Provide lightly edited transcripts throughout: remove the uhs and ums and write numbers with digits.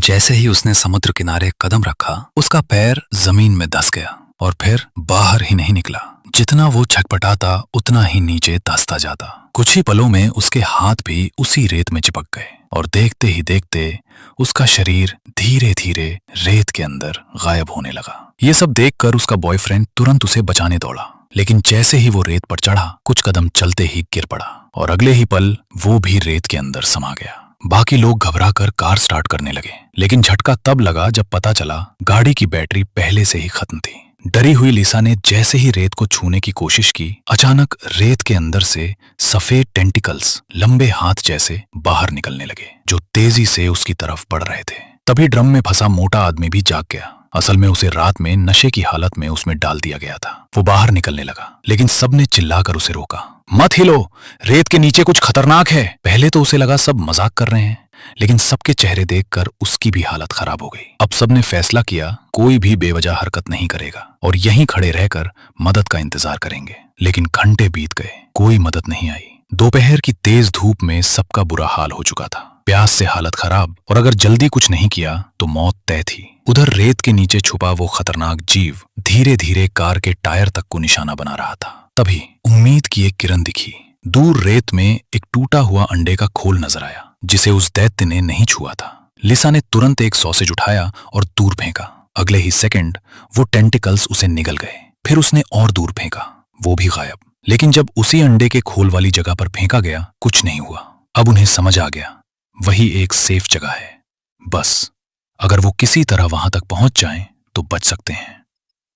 जैसे ही उसने समुद्र किनारे कदम रखा, उसका पैर जमीन में धंस गया और फिर बाहर ही नहीं निकला। जितना वो छटपटाता उतना ही नीचे धंसता जाता। कुछ ही पलों में उसके हाथ भी उसी रेत में चिपक गए और देखते ही देखते उसका शरीर धीरे धीरे रेत के अंदर गायब होने लगा। ये सब देखकर उसका बॉयफ्रेंड तुरंत उसे बचाने दौड़ा, लेकिन जैसे ही वो रेत पर चढ़ा, कुछ कदम चलते ही गिर पड़ा और अगले ही पल वो भी रेत के अंदर समा गया। बाकी लोग घबराकर कार स्टार्ट करने लगे, लेकिन झटका तब लगा जब पता चला गाड़ी की बैटरी पहले से ही खत्म थी। डरी हुई लिसा ने जैसे ही रेत को छूने की कोशिश की, अचानक रेत के अंदर से सफेद टेंटिकल्स लंबे हाथ जैसे बाहर निकलने लगे, जो तेजी से उसकी तरफ बढ़ रहे थे। तभी ड्रम में फंसा मोटा आदमी भी जाग गया। असल में उसे रात में नशे की हालत में उसमें डाल दिया गया था। वो बाहर निकलने लगा, लेकिन सबने चिल्लाकर उसे रोका, मत हिलो, रेत के नीचे कुछ खतरनाक है। पहले तो उसे लगा सब मजाक कर रहे हैं, लेकिन सबके चेहरे देखकर उसकी भी हालत खराब हो गई। अब सबने फैसला किया कोई भी बेवजह हरकत नहीं करेगा और यहीं खड़े रहकर मदद का इंतजार करेंगे। लेकिन घंटे बीत गए, कोई मदद नहीं आई। दोपहर की तेज धूप में सबका बुरा हाल हो चुका था, प्यास से हालत खराब, और अगर जल्दी कुछ नहीं किया तो मौत तय थी। उधर रेत के नीचे छुपा वो खतरनाक जीव धीरे धीरे कार के टायर तक को निशाना बना रहा था। तभी उम्मीद की एक किरण दिखी। दूर रेत में एक टूटा हुआ अंडे का खोल नजर आया, जिसे उस दैत्य ने नहीं छुआ था। लिसा ने तुरंत एक सॉसेज उठाया और दूर फेंका। अगले ही सेकंड वो टेंटिकल्स उसे निगल गए। फिर उसने और दूर फेंका, वो भी गायब। लेकिन जब उसी अंडे के खोल वाली जगह पर फेंका गया, कुछ नहीं हुआ। अब उन्हें समझ आ गया वही एक सेफ जगह है। बस अगर वो किसी तरह वहां तक पहुंच जाएं तो बच सकते हैं।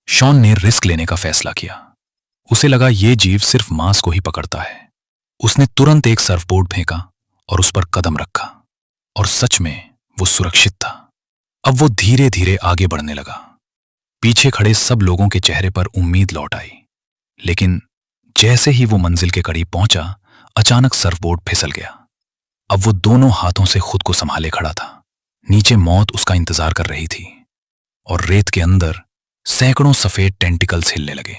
शॉन ने रिस्क लेने का फैसला किया। उसे लगा ये जीव सिर्फ मांस को ही पकड़ता है। उसने तुरंत एक सर्फबोर्ड फेंका और उस पर कदम रखा, और सच में वो सुरक्षित था। अब वो धीरे धीरे आगे बढ़ने लगा। पीछे खड़े सब लोगों के चेहरे पर उम्मीद लौट आई, लेकिन जैसे ही वो मंजिल के करीब पहुंचा, अचानक सर्फबोर्ड फिसल गया। अब वो दोनों हाथों से खुद को संभाले खड़ा था। नीचे मौत उसका इंतजार कर रही थी और रेत के अंदर सैकड़ों सफेद टेंटिकल्स हिलने लगे।